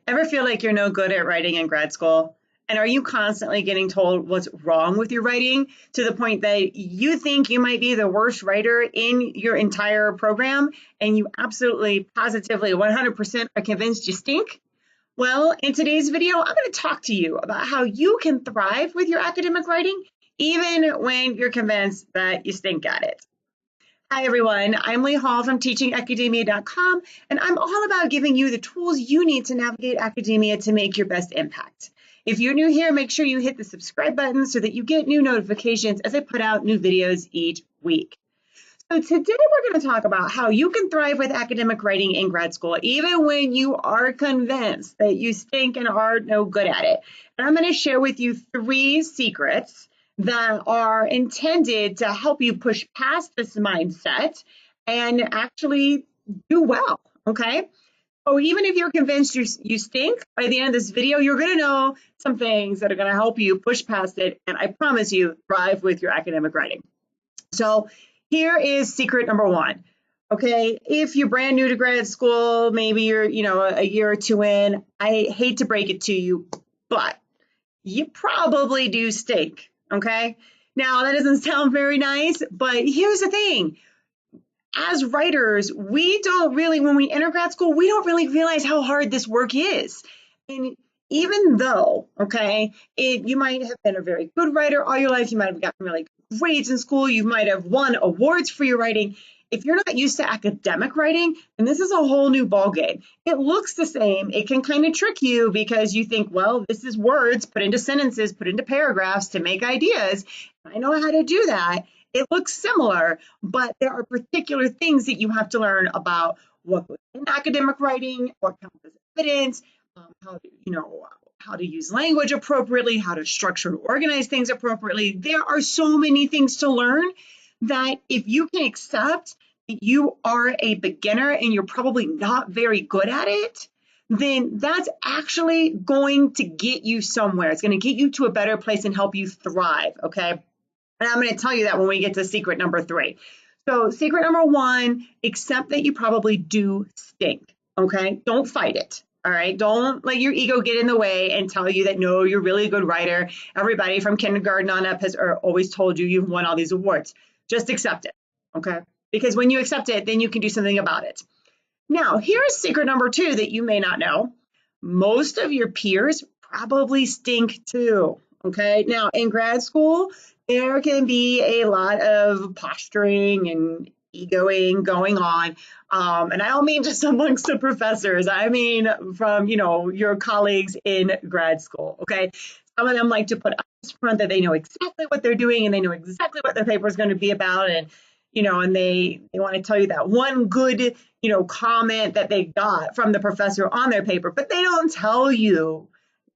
Ever feel like you're no good at writing in grad school? And are you constantly getting told what's wrong with your writing to the point that you think you might be the worst writer in your entire program and you absolutely, positively, 100% are convinced you stink? Well, in today's video, I'm going to talk to you about how you can thrive with your academic writing, even when you're convinced that you stink at it. Hi, everyone. I'm Leigh Hall from teachingacademia.com, and I'm all about giving you the tools you need to navigate academia to make your best impact. If you're new here, make sure you hit the subscribe button so that you get new notifications as I put out new videos each week. So today we're going to talk about how you can thrive with academic writing in grad school, even when you are convinced that you stink and are no good at it. And I'm going to share with you 3 secrets that are intended to help you push past this mindset and actually do well, okay? So even if you're convinced you stink, by the end of this video, you're going to know some things that are going to help you push past it, and I promise you, thrive with your academic writing. So here is secret number 1. Okay, if you're brand new to grad school, maybe you're, a year or 2 in, I hate to break it to you, but you probably do stink. Okay, now that doesn't sound very nice, but here's the thing. As writers, we don't really, when we enter grad school, we don't really realize how hard this work is. And even though, okay, you might have been a very good writer all your life, you might have gotten really good grades in school, you might have won awards for your writing. If you're not used to academic writing, then this is a whole new ballgame. It looks the same. It can kind of trick you because you think, well, this is words put into sentences, put into paragraphs to make ideas. I know how to do that. It looks similar, but there are particular things that you have to learn about what goes in academic writing, what counts as evidence, how to use language appropriately, how to structure and organize things appropriately. There are so many things to learn that if you can accept that you are a beginner and you're probably not very good at it, then that's actually going to get you somewhere. It's going to get you to a better place and help you thrive, okay? And I'm going to tell you that when we get to secret number 3. So secret number 1, accept that you probably do stink, okay? Don't fight it. All right, don't let your ego get in the way and tell you that, no, you're really a good writer. Everybody from kindergarten on up has always told you you've won all these awards. Just accept it, okay? Because when you accept it, then you can do something about it. Now, here's secret number 2 that you may not know. Most of your peers probably stink too, okay? Now, in grad school, there can be a lot of posturing and egoing going on. And I don't mean just amongst the professors. I mean from, your colleagues in grad school, okay? Some of them like to put up front that they know exactly what they're doing and they know exactly what their paper is going to be about. And, and they want to tell you that one good, comment that they got from the professor on their paper, but they don't tell you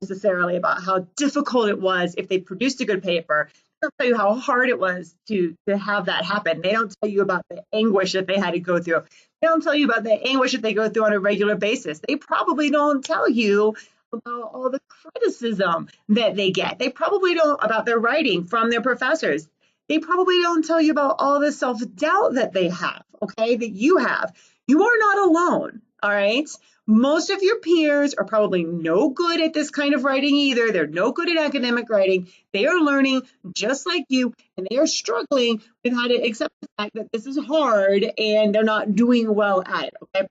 necessarily about how difficult it was if they produced a good paper. They don't tell you how hard it was to have that happen. They don't tell you about the anguish that they had to go through. They don't tell you about the anguish that they go through on a regular basis. They probably don't tell you about all the criticism that they get. They probably don't about their writing from their professors. They probably don't tell you about all the self-doubt that they have, okay, that you have. You are not alone, all right? Most of your peers are probably no good at this kind of writing either. They're no good at academic writing. They are learning just like you, and they are struggling with how to accept the fact that this is hard and they're not doing well at it, okay?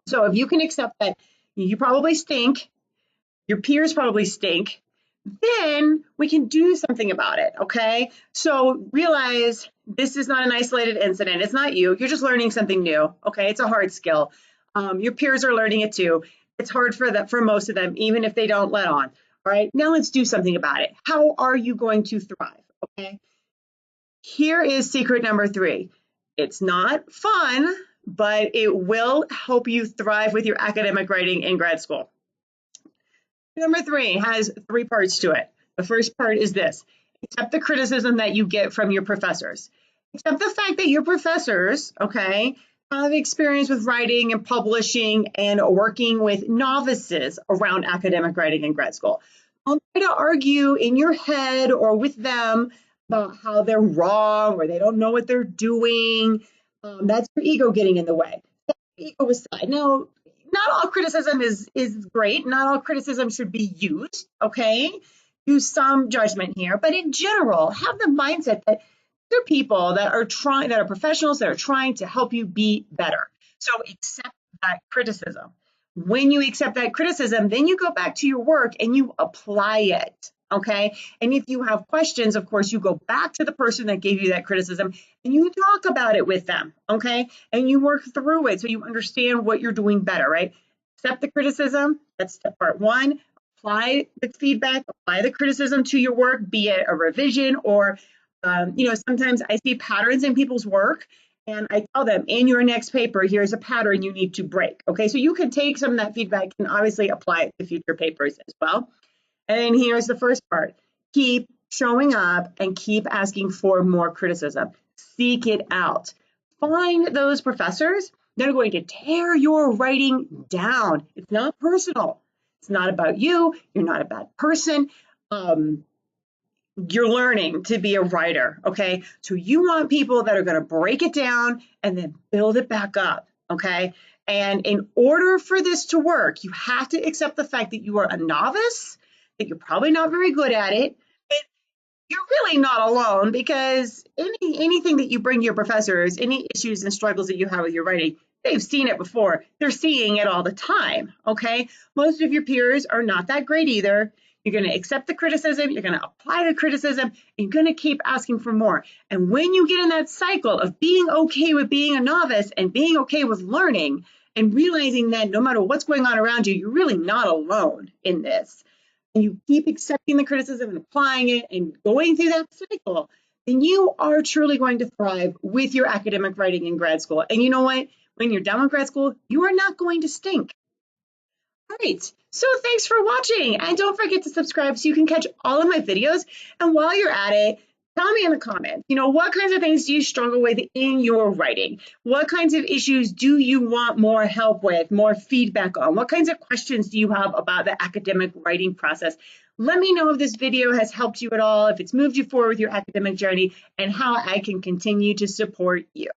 So if you can accept that you probably stink, your peers probably stink, then we can do something about it, okay? So realize this is not an isolated incident. It's not you. You're just learning something new, okay? It's a hard skill. Your peers are learning it too. It's hard for most of them, even if they don't let on, all right? Now let's do something about it. How are you going to thrive, okay? Here is secret number 3. It's not fun, but it will help you thrive with your academic writing in grad school. Number 3 has 3 parts to it. The first part is this: accept the criticism that you get from your professors. Accept the fact that your professors, okay, have experience with writing and publishing and working with novices around academic writing in grad school. Don't try to argue in your head or with them about how they're wrong or they don't know what they're doing. That's your ego getting in the way. Set your ego aside. Now, not all criticism is great. Not all criticism should be used, okay? Use some judgment here, but in general, have the mindset that there are people that are professionals that are trying to help you be better. So accept that criticism. When you accept that criticism, then you go back to your work and you apply it, okay? And if you have questions, of course, you go back to the person that gave you that criticism and you talk about it with them, okay? And you work through it so you understand what you're doing better, right? Accept the criticism. That's step part one. Apply the feedback, apply the criticism to your work, be it a revision or, sometimes I see patterns in people's work and I tell them in your next paper, here's a pattern you need to break. Okay, so you can take some of that feedback and obviously apply it to future papers as well. And then here's the first part. Keep showing up and keep asking for more criticism. Seek it out. Find those professors that are going to tear your writing down. It's not personal. It's not about you. You're not a bad person. You're learning to be a writer, okay? So you want people that are going to break it down and then build it back up, okay? And in order for this to work, you have to accept the fact that you are a novice, that you're probably not very good at it, but you're really not alone because anything that you bring to your professors, any issues and struggles that you have with your writing, they've seen it before. They're seeing it all the time, okay? Most of your peers are not that great either. You're going to accept the criticism, you're going to apply the criticism, and you're going to keep asking for more. And when you get in that cycle of being okay with being a novice and being okay with learning and realizing that no matter what's going on around you, you're really not alone in this, and you keep accepting the criticism and applying it and going through that cycle, then you are truly going to thrive with your academic writing in grad school. And you know what? When you're done with grad school, you are not going to stink. All right, so thanks for watching, and don't forget to subscribe so you can catch all of my videos. And while you're at it, tell me in the comments, what kinds of things do you struggle with in your writing? What kinds of issues do you want more help with, more feedback on? What kinds of questions do you have about the academic writing process? Let me know if this video has helped you at all, if it's moved you forward with your academic journey, and how I can continue to support you.